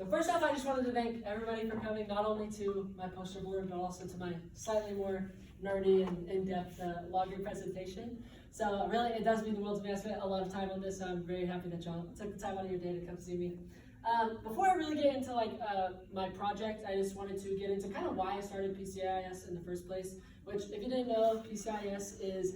So first off, I just wanted to thank everybody for coming, not only to my poster board, but also to my slightly more nerdy and in-depth logger presentation. So really, it does mean the world to me. I spent a lot of time on this, so I'm very happy that y'all took the time out of your day to come see me. Before I really get into my project, I just wanted to get into kind of why I started PCIS in the first place, which if you didn't know, PCIS is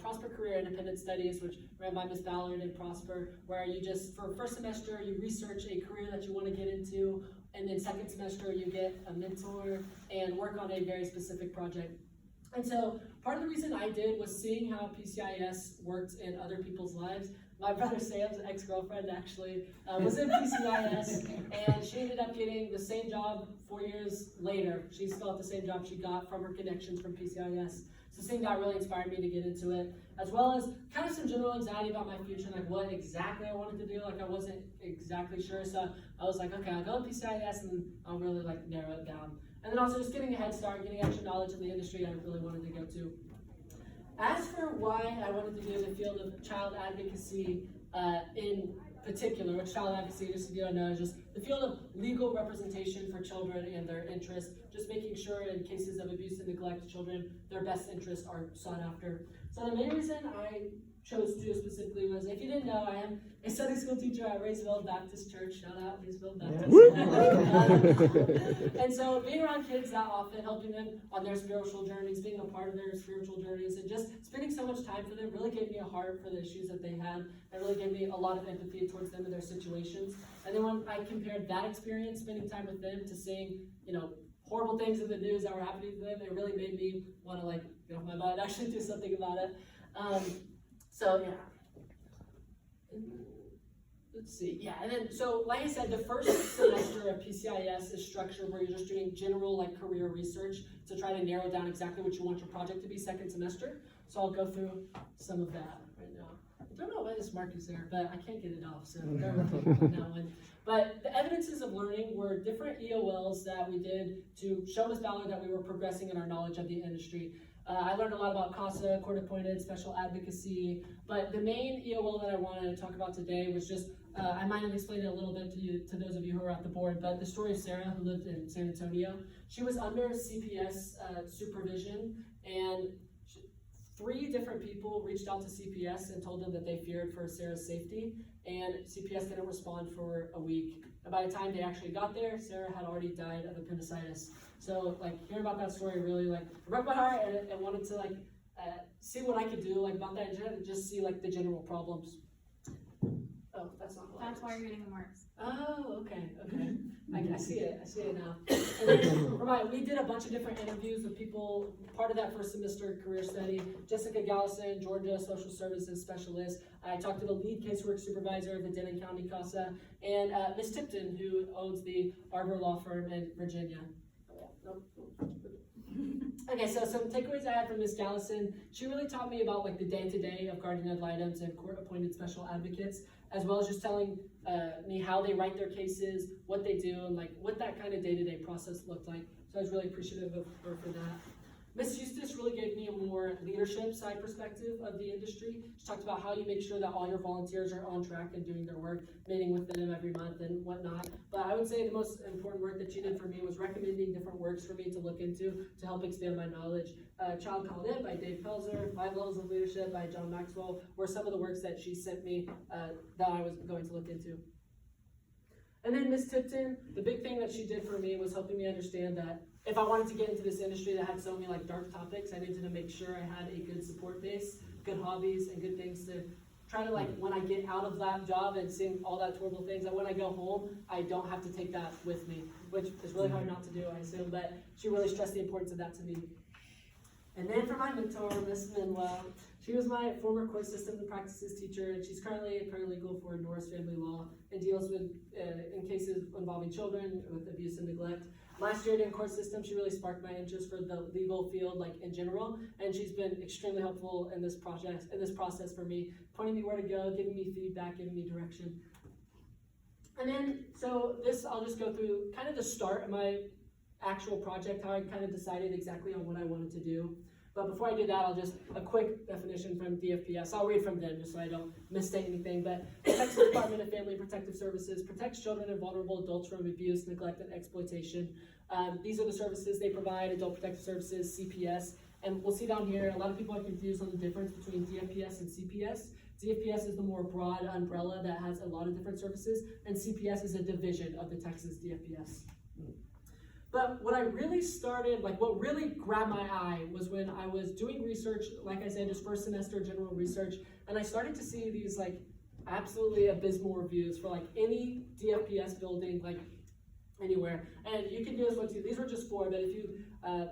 Prosper Career Independent Studies, which ran by Ms. Ballard and Prosper, where you just, for first semester, you research a career that you want to get into, and then second semester, you get a mentor and work on a very specific project. And so part of the reason I did was seeing how PCIS worked in other people's lives. My brother Sam's ex-girlfriend actually was in PCIS, and she ended up getting the same job 4 years later. She's still at the same job she got from her connections from PCIS. So seeing that really inspired me to get into it, as well as kind of some general anxiety about my future, like what exactly I wanted to do. Like I wasn't exactly sure, so I was like, okay, I'll go to PCIS and I'll really narrow it down. And then also just getting a head start, getting extra knowledge in the industry I really wanted to go to. As for why I wanted to do the field of child advocacy in particular, which child advocacy, just if you don't know, is just the field of legal representation for children and their interests, just making sure in cases of abuse and neglect of children, their best interests are sought after. So the main reason I chose to do specifically was, if you didn't know, I am a Sunday school teacher at Rizzo Baptist Church. Shout out Rizzo Baptist. And so being around kids that often, helping them on their spiritual journeys, being a part of their spiritual journeys, and just spending so much time for them really gave me a heart for the issues that they had, and really gave me a lot of empathy towards them and their situations. And then when I compared that experience, spending time with them, to seeing, horrible things in the news that were happening to them, it really made me want to get off my butt and actually do something about it. So yeah. Let's see, yeah, and then, so like I said, the first semester of PCIS is structured where you're just doing general career research to try to narrow down exactly what you want your project to be second semester. So I'll go through some of that right now. I don't know why this mark is there, but I can't get it off, so bear with me on that one. But the evidences of learning were different EOLs that we did to show Ms. Ballard that we were progressing in our knowledge of the industry. I learned a lot about CASA, court-appointed, special advocacy, but the main EOL that I wanted to talk about today was just, I might have explained it a little bit to those of you who are at the board, but the story of Sarah, who lived in San Antonio. She was under CPS supervision, and 3 different people reached out to CPS and told them that they feared for Sarah's safety, and CPS didn't respond for a week. And by the time they actually got there, Sarah had already died of appendicitis. So hearing about that story really broke my heart, and wanted to see what I could do about that and just see the general problems. Oh, that's not. That's why you're getting the marks. Oh, okay. I see it now. And then, we did a bunch of different interviews with people, part of that first semester career study. Jessica Gallison, Georgia social services specialist. I talked to the lead casework supervisor of the Denton County CASA, and Ms. Tipton, who owns the Arbor Law Firm in Virginia. Okay, so some takeaways I had from Ms. Gallison. She really taught me about the day-to-day of guardian ad litems and court-appointed special advocates, as well as just telling me how they write their cases, what they do, and what that kind of day-to-day process looked like. So I was really appreciative of her for that. Ms. Eustace really gave me a more leadership side perspective of the industry. She talked about how you make sure that all your volunteers are on track and doing their work, meeting with them every month and whatnot. But I would say the most important work that she did for me was recommending different works for me to look into to help expand my knowledge. Child Called In by Dave Pelzer, 5 Levels of Leadership by John Maxwell were some of the works that she sent me that I was going to look into. And then Ms. Tipton, the big thing that she did for me was helping me understand that if I wanted to get into this industry that had so many dark topics, I needed to make sure I had a good support base, good hobbies, and good things to try to when I get out of that job and seeing all that horrible things, that when I go home, I don't have to take that with me, which is really hard not to do, I assume, but she really stressed the importance of that to me. And then for my mentor, Ms. Manuel, she was my former court systems and practices teacher, and she's currently a paralegal for Norris Family Law and deals with in cases involving children with abuse and neglect. Last year in court system, she really sparked my interest for the legal field in general, and she's been extremely helpful in this process for me, pointing me where to go, giving me feedback, giving me direction. And then, so I'll just go through kind of the start of my actual project, how I kind of decided exactly on what I wanted to do. But before I do that, I'll just, a quick definition from DFPS. I'll read from them just so I don't misstate anything. But the Texas Department of Family and Protective Services protects children and vulnerable adults from abuse, neglect, and exploitation. These are the services they provide: Adult Protective Services, CPS. And we'll see down here, a lot of people are confused on the difference between DFPS and CPS. DFPS is the more broad umbrella that has a lot of different services, and CPS is a division of the Texas DFPS. But what I really started, like what really grabbed my eye was when I was doing research, like I said, just first semester general research, and I started to see these like absolutely abysmal reviews for like any DFPS building, like anywhere. And you can do this once you, these were just 4, but if you,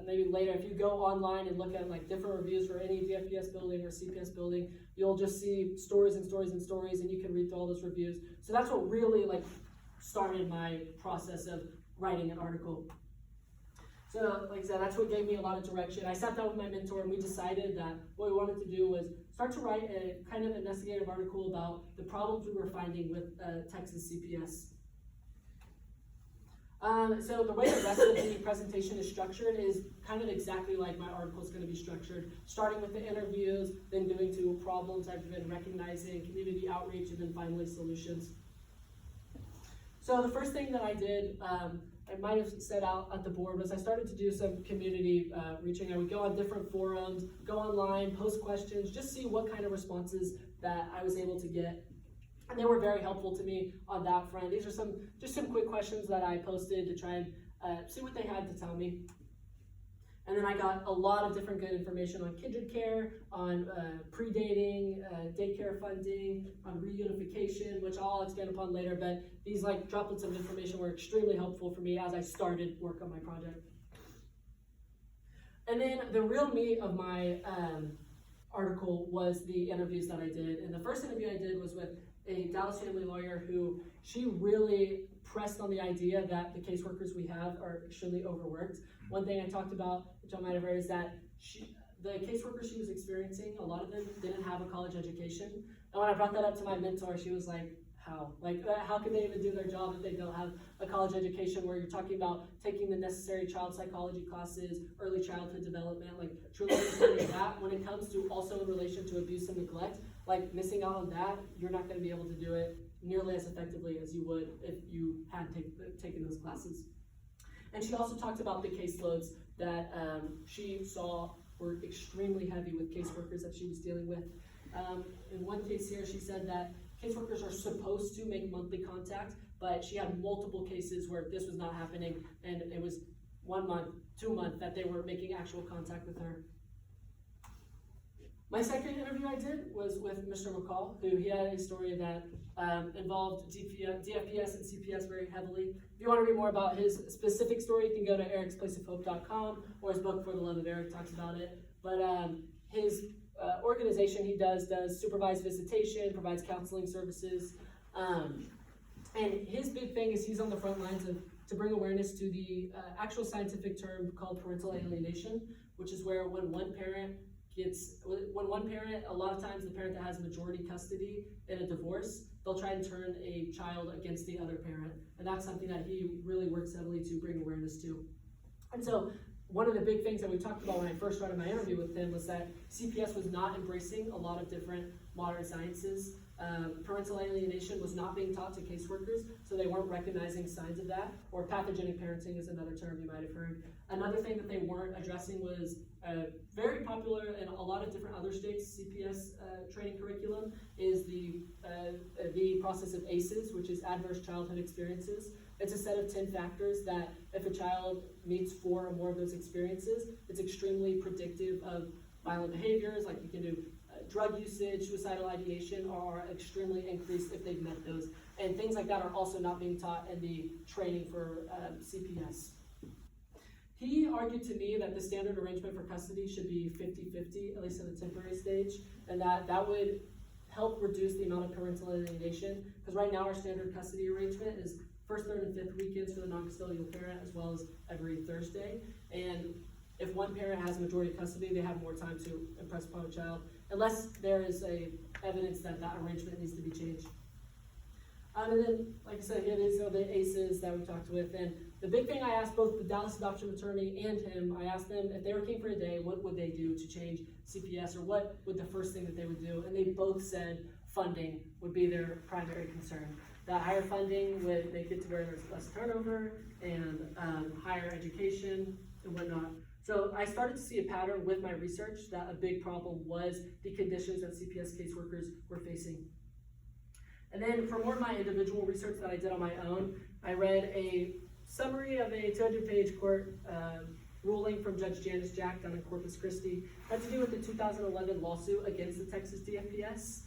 maybe later, if you go online and look at like different reviews for any DFPS building or CPS building, you'll just see stories and stories and stories, and you can read through all those reviews. So that's what really like started my process of writing an article. So like I said, that's what gave me a lot of direction. I sat down with my mentor and we decided that what we wanted to do was start to write a kind of investigative article about the problems we were finding with Texas CPS. So the way the rest of the presentation is structured is kind of exactly like my article is going to be structured, starting with the interviews, then going to problems I've been recognizing, community outreach, and then finally solutions. So the first thing that I did, I might have set out at the board, was I started to do some community reaching. I would go on different forums, go online, post questions, just see what kind of responses that I was able to get. And they were very helpful to me on that front. These are just some quick questions that I posted to try and see what they had to tell me. And then I got a lot of different good information on kindred care, on predating, daycare funding, on reunification, which I'll expand upon later, but these like droplets of information were extremely helpful for me as I started work on my project. And then the real meat of my article was the interviews that I did. And the first interview I did was with a Dallas family lawyer who, she really pressed on the idea that the caseworkers we have are extremely overworked. One thing I talked about, which I might have heard, is that the caseworkers she was experiencing, a lot of them didn't have a college education. And when I brought that up to my mentor, she was like, how? Like, how can they even do their job if they don't have a college education, where you're talking about taking the necessary child psychology classes, early childhood development, like truly understanding that when it comes to also in relation to abuse and neglect, like missing out on that, you're not going to be able to do it nearly as effectively as you would if you had taken those classes. And she also talked about the caseloads that she saw were extremely heavy with caseworkers that she was dealing with. In one case here, she said that caseworkers are supposed to make monthly contact, but she had multiple cases where this was not happening, and it was 1 month, 2 months that they were making actual contact with her. My second interview I did was with Mr. McCall, who he had a story that involved DFPS and CPS very heavily. If you want to read more about his specific story, you can go to ericsplaceofhope.com, or his book, For the Love of Eric, talks about it. But his organization he does supervised visitation, provides counseling services. And his big thing is he's on the front lines to bring awareness to the actual scientific term called parental alienation, which is where when one parent, a lot of times the parent that has majority custody in a divorce, they'll try and turn a child against the other parent. And that's something that he really works heavily to bring awareness to. And so one of the big things that we talked about when I first started my interview with him was that CPS was not embracing a lot of different modern sciences. Parental alienation was not being taught to caseworkers, so they weren't recognizing signs of that. Or pathogenic parenting is another term you might have heard. Another thing that they weren't addressing was very popular in a lot of different other states, CPS training curriculum, is the process of ACEs, which is Adverse Childhood Experiences. It's a set of 10 factors that if a child meets 4 or more of those experiences, it's extremely predictive of violent behaviors, like you can do drug usage, suicidal ideation are extremely increased if they've met those. And things like that are also not being taught in the training for CPS. He argued to me that the standard arrangement for custody should be 50-50, at least in the temporary stage, and that would help reduce the amount of parental alienation, because right now our standard custody arrangement is first, third, and fifth weekends for the non-custodial parent, as well as every Thursday. And if one parent has majority custody, they have more time to impress upon a child, unless there is evidence that that arrangement needs to be changed. And then, like I said, here these are the ACEs that we talked with. And the big thing I asked both the Dallas adoption attorney and him, I asked them if they were king for a day, what would they do to change CPS, or what would the first thing that they would do? And they both said funding would be their primary concern. That higher funding would make it to where there's less turnover and higher education and whatnot. So I started to see a pattern with my research that a big problem was the conditions that CPS caseworkers were facing. And then for more of my individual research that I did on my own, I read a summary of a 200-page court ruling from Judge Janice Jack down in Corpus Christi. It had to do with the 2011 lawsuit against the Texas DFPS.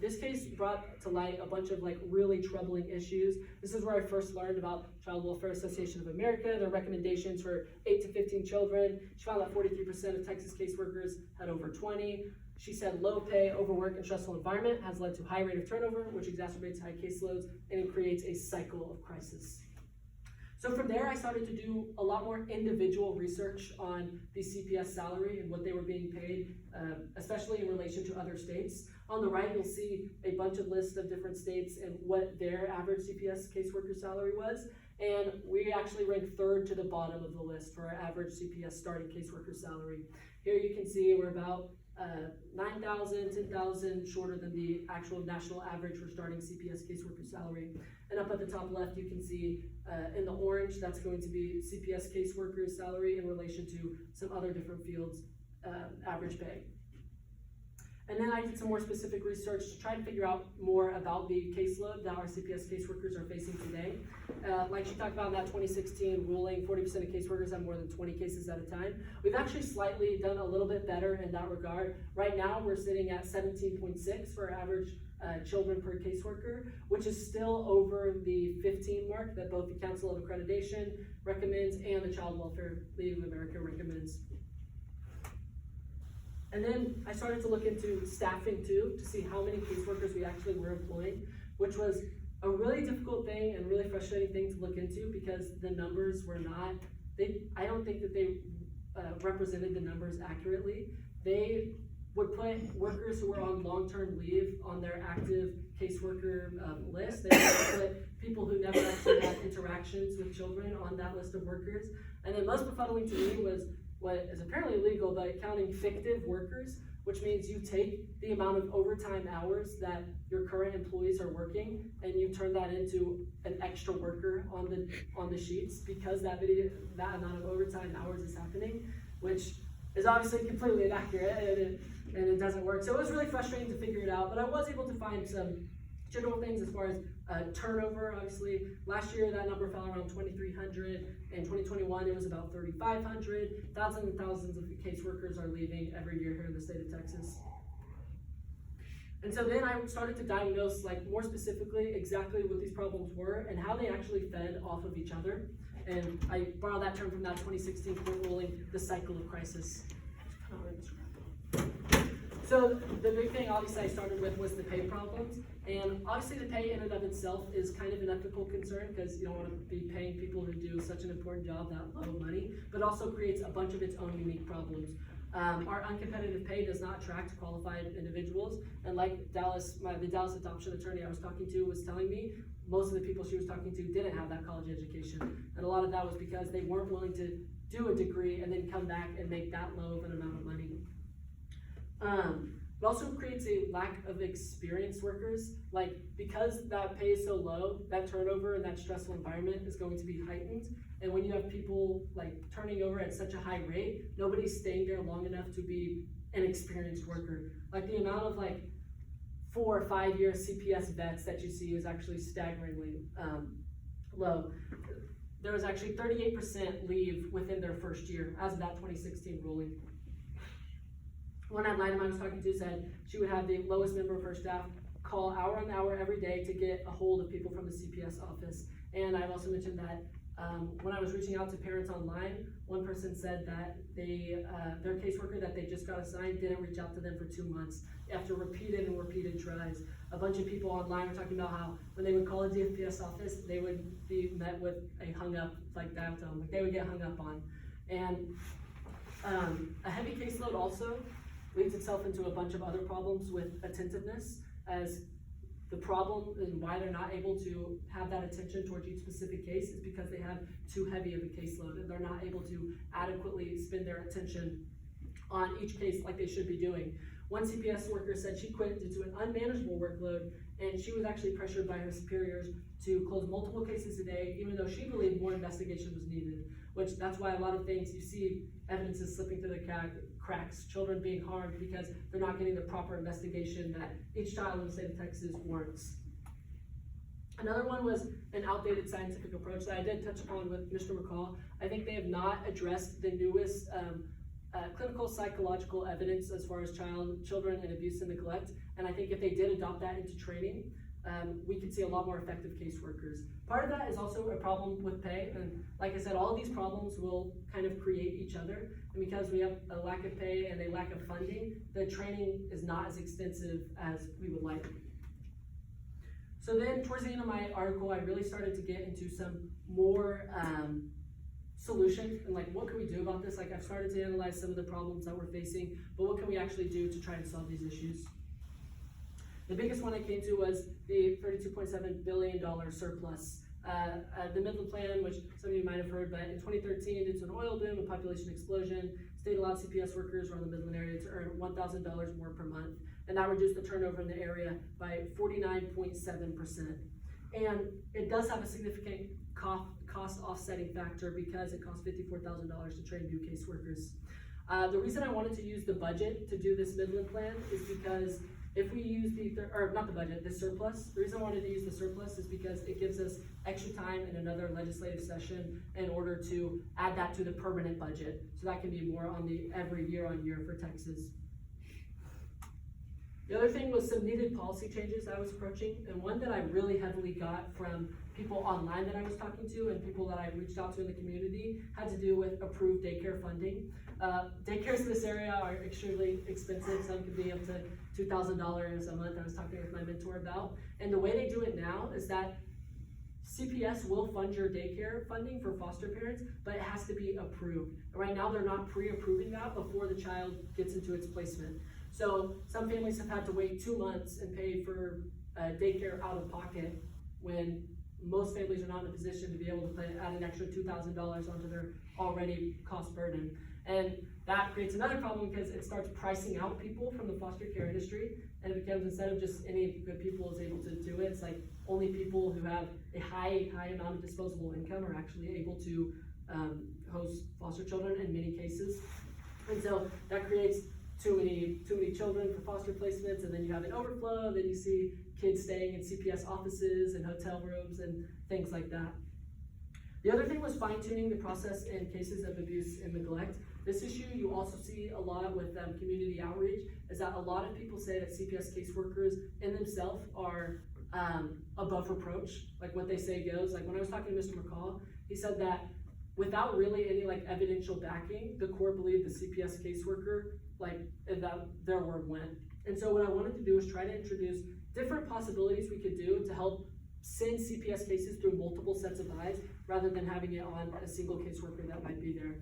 This case brought to light a bunch of really troubling issues. This is where I first learned about Child Welfare Association of America, their recommendations for 8 to 15 children. She found that 43% of Texas caseworkers had over 20. She said low pay, overwork, and stressful environment has led to high rate of turnover, which exacerbates high caseloads, and it creates a cycle of crisis. So from there, I started to do a lot more individual research on the CPS salary and what they were being paid, especially in relation to other states. On the right, you'll see a bunch of lists of different states and what their average CPS caseworker salary was. And we actually ranked third to the bottom of the list for our average CPS starting caseworker salary. Here you can see we're about 9,000, 10,000 shorter than the actual national average for starting CPS caseworker salary. And up at the top left, you can see in the orange, that's going to be CPS caseworker salary in relation to some other different fields, average pay. And then I did some more specific research to try to figure out more about the caseload that our CPS caseworkers are facing today. Like she talked about in that 2016 ruling, 40% of caseworkers have more than 20 cases at a time. We've actually slightly done a little bit better in that regard. Right now, we're sitting at 17.6 for average children per caseworker, which is still over the 15 mark that both the Council of Accreditation recommends and the Child Welfare League of America recommends. And then I started to look into staffing too, to see how many caseworkers we actually were employing, which was a really difficult thing and really frustrating thing to look into because the numbers were not, I don't think that they represented the numbers accurately. They would put workers who were on long-term leave on their active caseworker list. They would put people who never actually had interactions with children on that list of workers. And then most befuddling to me was what is apparently illegal, but counting fictive workers, which means you take the amount of overtime hours that your current employees are working and you turn that into an extra worker on the sheets because that amount of overtime hours is happening, which is obviously completely inaccurate and it doesn't work. So it was really frustrating to figure it out, but I was able to find some general things as far as turnover. Obviously, last year that number fell around 2,300. In 2021, it was about 3,500. Thousands and thousands of caseworkers are leaving every year here in the state of Texas. And so then I started to diagnose, more specifically, exactly what these problems were and how they actually fed off of each other. And I borrowed that term from that 2016 court ruling, the cycle of crisis. So the big thing, obviously, I started with was the pay problems. And obviously the pay in and of itself is kind of an ethical concern because you don't want to be paying people who do such an important job that low money, but also creates a bunch of its own unique problems. Our uncompetitive pay does not attract qualified individuals. And like the Dallas adoption attorney I was talking to was telling me, most of the people she was talking to didn't have that college education. And a lot of that was because they weren't willing to do a degree and then come back and make that low of an amount of money. It also creates a lack of experienced workers. Because that pay is so low, that turnover and that stressful environment is going to be heightened. And when you have people turning over at such a high rate, nobody's staying there long enough to be an experienced worker. The amount of 4 or 5 year CPS vets that you see is actually staggeringly low. There was actually 38% leave within their first year as of that 2016 ruling. One ad-litem I was talking to said she would have the lowest member of her staff call hour on hour every day to get a hold of people from the CPS office. And I've also mentioned that when I was reaching out to parents online, one person said that their caseworker that they just got assigned didn't reach out to them for 2 months after repeated and repeated tries. A bunch of people online were talking about how when they would call a DFPS office, they would be met with a hung up dial-tone, they would get hung up on. And a heavy caseload also leads itself into a bunch of other problems with attentiveness, as The problem and why they're not able to have that attention towards each specific case is because they have too heavy of a caseload and they're not able to adequately spend their attention on each case like they should be doing. One CPS worker said she quit due to an unmanageable workload, and she was actually pressured by her superiors to close multiple cases a day, even though she believed more investigation was needed, which that's why a lot of things you see evidence is slipping through the cracks, children being harmed because they're not getting the proper investigation that each child in the state of Texas warrants. Another one was an outdated scientific approach that I did touch upon with Mr. McCall. I think they have not addressed the newest clinical psychological evidence as far as children and abuse and neglect, and I think if they did adopt that into training, we could see a lot more effective caseworkers. Part of that is also a problem with pay, and like I said, all of these problems will kind of create each other, and because we have a lack of pay and a lack of funding, the training is not as extensive as we would like. So then towards the end of my article, I really started to get into some more solutions and like what can we do about this? Like I've started to analyze some of the problems that we're facing, but what can we actually do to try and solve these issues? The biggest one I came to was the $32.7 billion surplus. The Midland Plan, which some of you might have heard, but in 2013, due to an oil boom and population explosion, state allowed CPS workers around the Midland area to earn $1,000 more per month, and that reduced the turnover in the area by 49.7%. And it does have a significant cost offsetting factor because it costs $54,000 to train new caseworkers. The reason I wanted to use the budget to do this Midland Plan is because if we use the surplus, the reason I wanted to use the surplus is because it gives us extra time in another legislative session in order to add that to the permanent budget. So that can be more on the every year on year for Texas. The other thing was some needed policy changes that I was approaching, and one that I really heavily got from people online that I was talking to and people that I reached out to in the community had to do with approved daycare funding. Daycares in this area are extremely expensive. Some can be up to $2,000 a month. I was talking with my mentor about. And the way they do it now is that CPS will fund your daycare funding for foster parents, but it has to be approved. Right now, they're not pre-approving that before the child gets into its placement. So some families have had to wait 2 months and pay for daycare out of pocket when most families are not in a position to be able to add an extra $2,000 onto their already cost burden. And that creates another problem because it starts pricing out people from the foster care industry, and it becomes, instead of just any good people is able to do it, it's like only people who have a high amount of disposable income are actually able to host foster children in many cases. And so that creates too many children for foster placements, and then you have an overflow, and then you see kids staying in CPS offices and hotel rooms and things like that. The other thing was fine-tuning the process in cases of abuse and neglect. This issue you also see a lot with community outreach, is that a lot of people say that CPS caseworkers in themselves are above reproach, like what they say goes. Like when I was talking to Mr. McCall, he said that without really any like evidential backing, the court believed the CPS caseworker, and that their word went. And so what I wanted to do is try to introduce different possibilities we could do to help send CPS cases through multiple sets of eyes rather than having it on a single caseworker that might be there.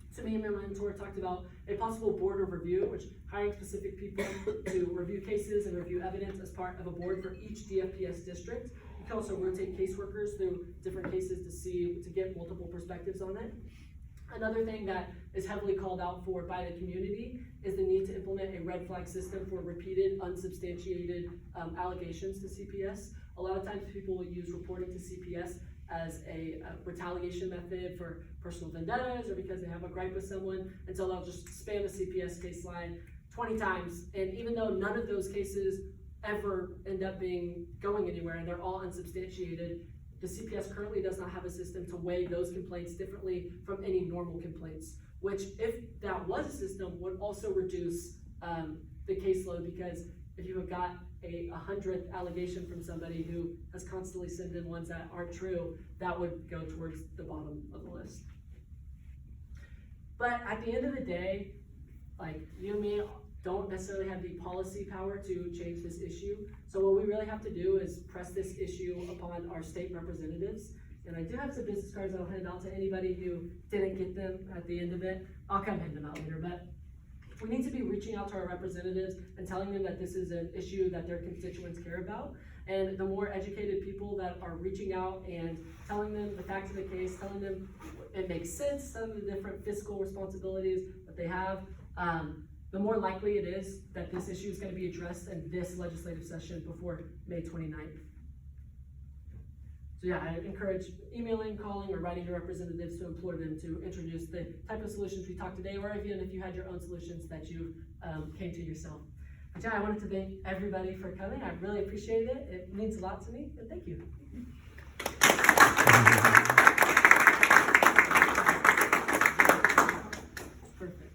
So me and my mentor talked about a possible board of review, which hiring specific people to review cases and review evidence as part of a board for each DFPS district. You can also rotate caseworkers through different cases to get multiple perspectives on it. Another thing that is heavily called out for by the community is the need to implement a red flag system for repeated, unsubstantiated allegations to CPS. A lot of times people will use reporting to CPS as a retaliation method for personal vendettas or because they have a gripe with someone, and so they'll just spam the CPS case line 20 times, and even though none of those cases ever end up going anywhere and they're all unsubstantiated, the CPS currently does not have a system to weigh those complaints differently from any normal complaints, which if that was a system would also reduce the caseload, because if you have got a 100th allegation from somebody who has constantly sent in ones that aren't true, that would go towards the bottom of the list. But at the end of the day, like you and me don't necessarily have the policy power to change this issue. So what we really have to do is press this issue upon our state representatives. And I do have some business cards I'll hand out to anybody who didn't get them at the end of it. I'll come hand them out later, but we need to be reaching out to our representatives and telling them that this is an issue that their constituents care about. And the more educated people that are reaching out and telling them the facts of the case, telling them it makes sense, some of the different fiscal responsibilities that they have, the more likely it is that this issue is going to be addressed in this legislative session before May 29th. So yeah, I encourage emailing, calling, or writing to representatives to implore them to introduce the type of solutions we talked today, or even if you had your own solutions that you came to yourself. But yeah, I wanted to thank everybody for coming. I really appreciate it. It means a lot to me, and thank you. Perfect.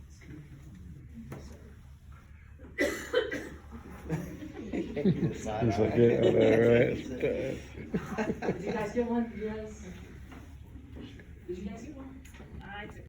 He's like, yeah, all right. Did you guys get one? Did you guys get